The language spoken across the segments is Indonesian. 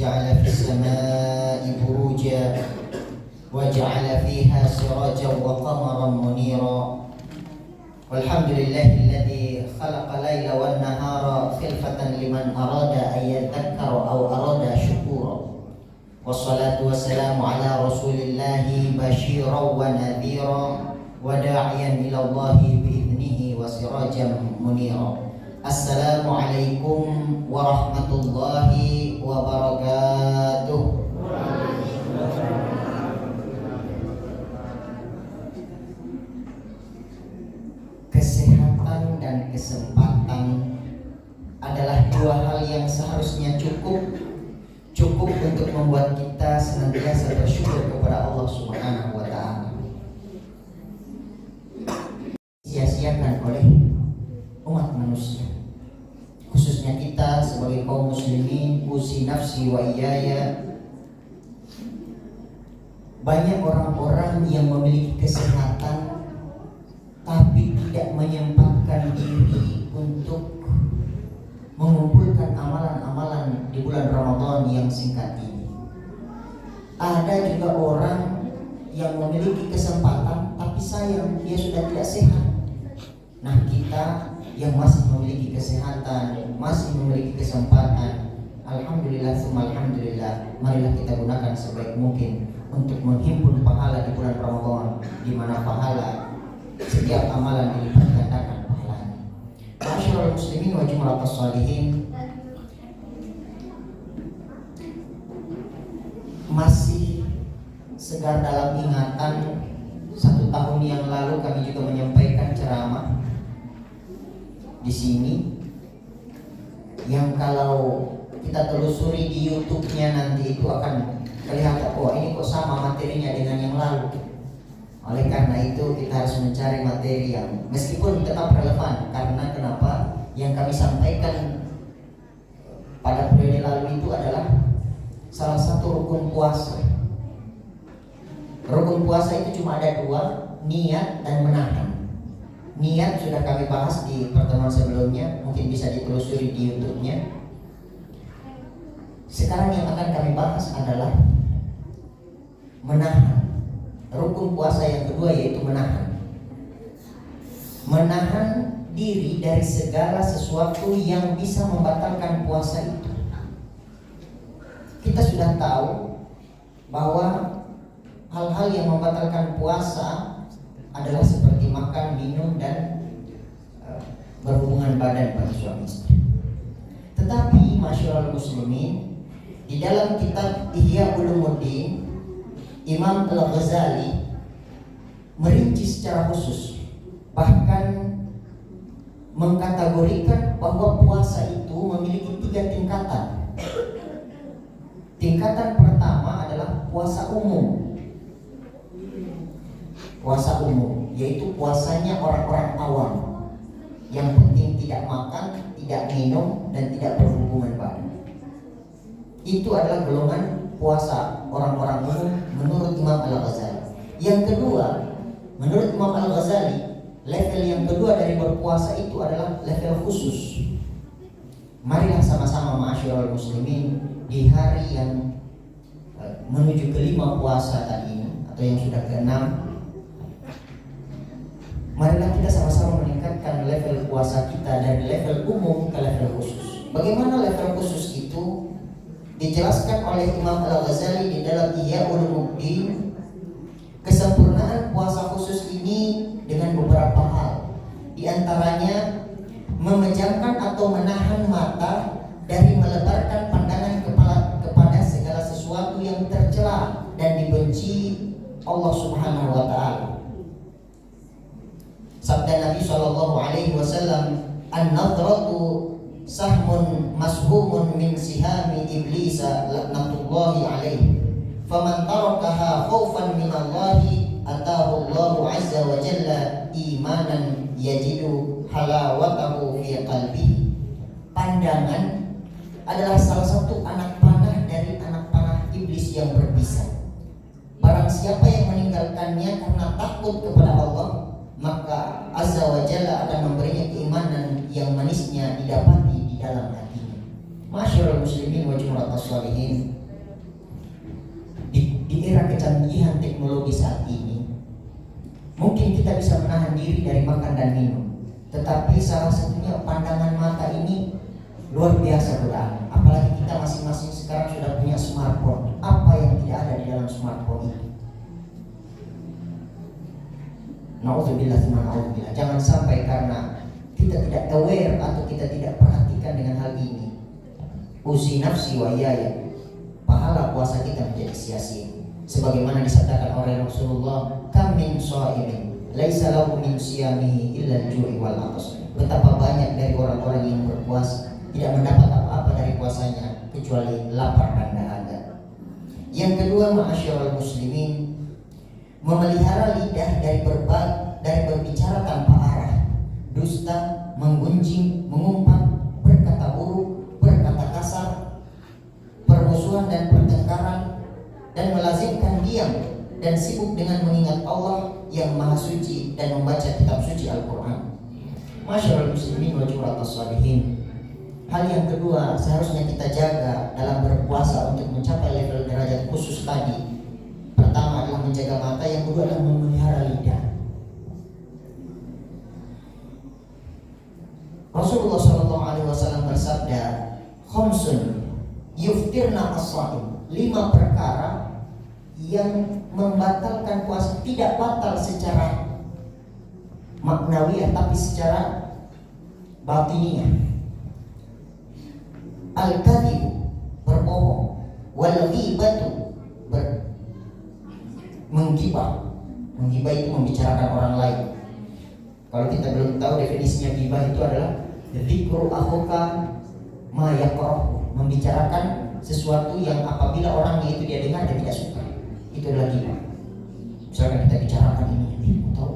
وجعل في السماء بروجا وجعل فيها سراجا وقمرا منيرا والحمد لله الذي خلق الليل والنهار خلفة لمن أراد أن يذكر أو أراد شكورا والصلاة والسلام على رسول الله بشيرا ونذيرا وداعيا إلى الله بإذنه وسراجا منيرا. السلام عليكم ورحمة الله وبركاته. Kesehatan dan kesempatan adalah dua hal yang seharusnya cukup untuk membuat kita senantiasa bersyukur kepada Allah Subhanahu wa Ta'ala. Sia-siakan oleh umat manusia, khususnya kita sebagai kaum muslimin, usi nafsi wa iyaya. Banyak orang-orang yang memiliki kesehatan tapi tidak menyempatkan diri untuk mengumpulkan amalan-amalan di bulan Ramadan yang singkat ini. Ada juga orang yang memiliki kesempatan tapi sayang dia sudah tidak sehat. Nah, kita yang masih memiliki kesehatan, masih memiliki kesempatan, alhamdulillah summa alhamdulillah, marilah kita gunakan sebaik mungkin untuk menghimpun pahala di bulan Ramadan, di mana pahala setiap amalan dilipat gandakan pahalanya. Ma'asyiral muslimin wa jumlatus shalihin, masih segar dalam ingatan 1 tahun yang lalu kami juga menyampaikan ceramah di sini yang kalau kita telusuri di YouTube-nya nanti itu akan kelihatan, oh ini kok sama materinya dengan yang lalu. Oleh karena itu kita harus mencari materi yang meskipun tetap relevan, karena kenapa? Yang kami sampaikan pada periode lalu itu adalah salah satu rukun puasa. Rukun puasa itu cuma ada 2, niat dan menahan. Niat sudah kami bahas di pertemuan sebelumnya, mungkin bisa ditelusuri di YouTube-nya. Sekarang yang akan kami bahas adalah menahan. Rukun puasa yang kedua yaitu menahan. Menahan diri dari segala sesuatu yang bisa membatalkan puasa itu. Kita sudah tahu bahwa hal-hal yang membatalkan puasa adalah seperti makan, minum, dan berhubungan badan bagi suami istri. Tetapi masyaallah muslimin, di dalam kitab Ihya Ulumuddin, Imam Al-Ghazali merinci secara khusus, bahkan mengkategorikan bahwa puasa itu memiliki 3 tingkatan. Tingkatan pertama adalah puasa umum. Puasa umum yaitu puasanya orang-orang awam, yang penting tidak makan, tidak minum, dan tidak berhubungan badan. Itu adalah golongan puasa orang-orang umum menurut Imam Al-Ghazali. Yang kedua, menurut Imam Al-Ghazali, level yang kedua dari berpuasa itu adalah level khusus. Marilah sama-sama ma'asyiral muslimin di hari yang menuju ke-5 puasa tadi ini, atau yang sudah ke-6, marilah kita sama-sama meningkatkan level puasa kita dari level umum ke level khusus. Bagaimana level khusus itu? Dijelaskan oleh Imam Al-Ghazali di dalam Ihya Ulumuddin. Kesempurnaan puasa khusus ini dengan beberapa hal. Di antaranya memejamkan atau menahan mata dari melebarkan pandangan kepada segala sesuatu yang tercela dan dibenci Allah Subhanahu wa Ta'ala. Sabda Nabi SAW, an-nadratu sahmun mashumun min sihami iblisa laknatullahi alaihi, faman tarakaha khawfan minallahi atahu Allahu azza wa jalla imanan yajidu halawatahu fi qalbihi. Pandangan adalah salah satu anak panah dari anak panah iblis yang berbisa. Barang siapa yang meninggalkannya karena takut kepada Allah, maka Azza wa Jalla akan memberinya keimanan yang manisnya didapati di dalam hatinya. Masyaallah muslimin wa jumratus sholihin, di era kecanggihan teknologi saat ini, mungkin kita bisa menahan diri dari makan dan minum, tetapi salah satunya pandangan mata ini luar biasa godaan. Apalagi kita masing-masing sekarang sudah punya smartphone. Apa yang tidak ada di dalam smartphone itu? Na'udzubillah. Jangan sampai karena kita tidak aware atau kita tidak perhatikan dengan hal ini, usi nafsi wa iyaya, pahala puasa kita menjadi sia-sia. Sebagaimana disabdakan oleh Rasulullah, kam min shaimin laisa lahu min siyamihi illa al-ju'i wal 'atas. Betapa banyak dari orang-orang yang berpuasa tidak mendapat apa-apa dari puasanya kecuali lapar dan dahaga. Yang kedua, ma'asyiral muslimin, memelihara lidah dari berbicara tanpa arah, dusta, menggunjing, mengumpat, berkata buruk, berkata kasar, permusuhan dan pertengkaran, dan melazimkan diam dan sibuk dengan mengingat Allah yang Maha Suci dan membaca kitab suci Al-Quran. Masyaallah muslimin wa jumratus sholihin. Hal yang kedua seharusnya kita jaga dalam berpuasa untuk mencapai level derajat khusus tadi. Pertama adalah menjaga mata, yang kedua adalah memelihara lidah. Rasulullah SAW bersabda, khamsun yuftirna as-shaim, 5 perkara yang membatalkan puasa, tidak batal secara maknawiyah tapi secara batiniah. Al-kadhibu, berbohong, wal ghibatu, menggibah. Menggibah itu membicarakan orang lain. Kalau kita belum tahu definisinya ghibah, itu adalah dzikru akhuka ma yakrah, membicarakan sesuatu yang apabila orangnya itu dia dengar dan tidak suka, itu adalah ghibah. Misalkan kita bicarakan ini, tahu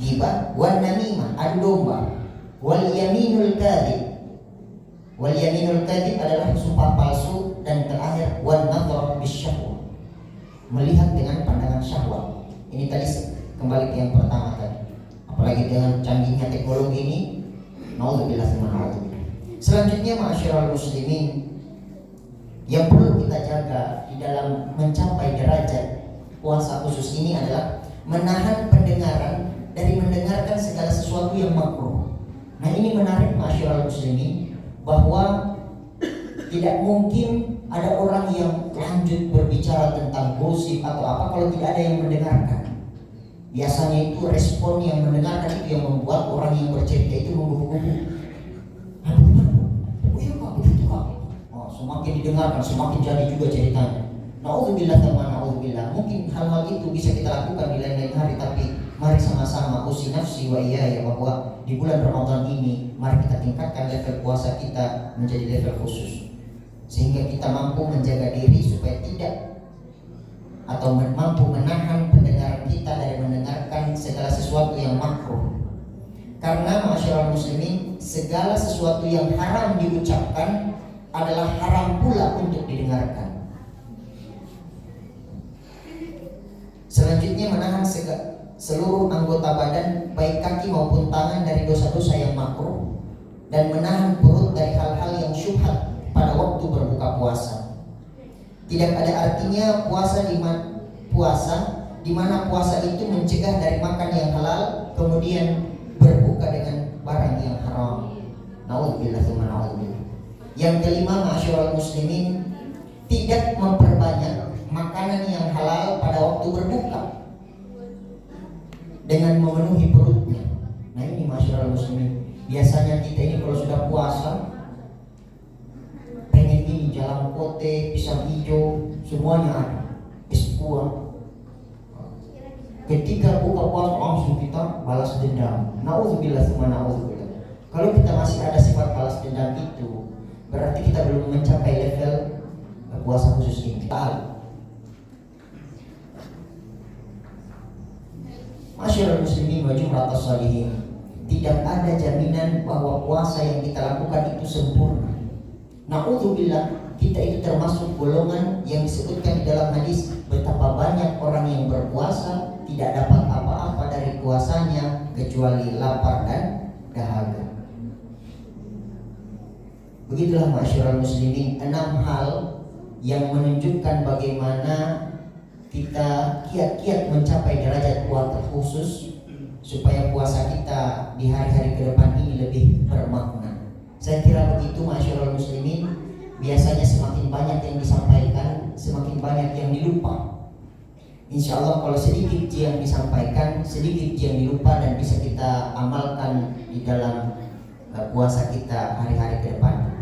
ghibah. Wan namimah, adu domba. Wal yaminul kadhib, wal yaminul kadhib adalah sumpah palsu. Dan terakhir, wan nadhar bisyahwah, melihat dengan pandangan syahwat. Ini tadi kembali ke yang pertama tadi. Apalagi dengan canggihnya teknologi ini, naudzubillah. Selanjutnya, ma'asyiral muslimin, yang perlu kita jaga di dalam mencapai derajat puasa khusus ini adalah menahan pendengaran dari mendengarkan segala sesuatu yang makruh. Nah, ini menarik ma'asyiral muslimin, bahwa tidak mungkin ada orang yang lanjut berbicara tentang gosip atau apa kalau tidak ada yang mendengarkan. Biasanya itu respon yang mendengarkan itu yang membuat orang yang bercerita itu menggugup-gugup. Oh iya Pak, begitu Pak. Oh, semakin didengarkan, semakin jadi juga ceritanya. Na'udzubillah teman, na'udzubillah. Mungkin hal-hal itu bisa kita lakukan di lain-lain hari, tapi mari sama-sama usi nafsi wa iyaya, bahwa di bulan Ramadan ini mari kita tingkatkan level puasa kita menjadi level khusus, sehingga kita mampu menjaga diri supaya tidak atau mampu menahan pendengaran kita dari mendengarkan segala sesuatu yang makruh. Karena ma'asyiral muslimin, segala sesuatu yang haram diucapkan adalah haram pula untuk didengarkan. Selanjutnya, menahan seluruh anggota badan baik kaki maupun tangan dari dosa-dosa yang makruh, dan menahan perut dari hal-hal yang syubhat pada waktu berbuka puasa. Tidak ada artinya puasa di mana puasa itu mencegah dari makan yang halal kemudian berbuka dengan barang yang haram. Naudzubillah. Yang kelima, ma'asyiral muslimin, tidak memperbanyak makanan yang halal pada waktu berbuka dengan memenuhi perutnya. Nah, ini ma'asyiral muslimin, biasanya kita ini kalau sudah puasa pengen ini jalan kote, pisang hijau, semuanya ada, es buah. Ketika buka puasa langsung kita balas dendam. Na'udzubillah. Kalau kita masih ada sifat balas dendam itu, berarti kita belum mencapai level puasa khusus ini. Masyaallah muslimin wa jumratus sholihin, tidak ada jaminan bahwa puasa yang kita lakukan itu sempurna. Na'udzubillah, kita itu termasuk golongan yang disebutkan di dalam hadis, betapa banyak orang yang berpuasa tidak dapat apa-apa dari puasanya kecuali lapar dan dahaga. Begitulah ma'asyiral muslimin, 6 hal yang menunjukkan bagaimana kita kiat-kiat mencapai derajat puasa khusus supaya puasa kita di hari-hari ke depan ini lebih bermakna. Saya kira begitu ma'asyiral muslimin. Biasanya semakin banyak yang disampaikan, semakin banyak yang dilupa. Insya Allah kalau sedikit yang disampaikan, sedikit yang dilupa dan bisa kita amalkan di dalam puasa kita hari-hari ke depan.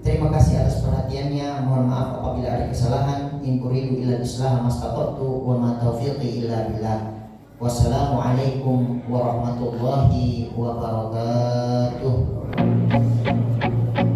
Terima kasih atas perhatiannya. Mohon maaf apabila ada kesalahan. In uridu illa islah mastata'tu wa ma taufiqi illa billah. Wassalamualaikum warahmatullahi wabarakatuh.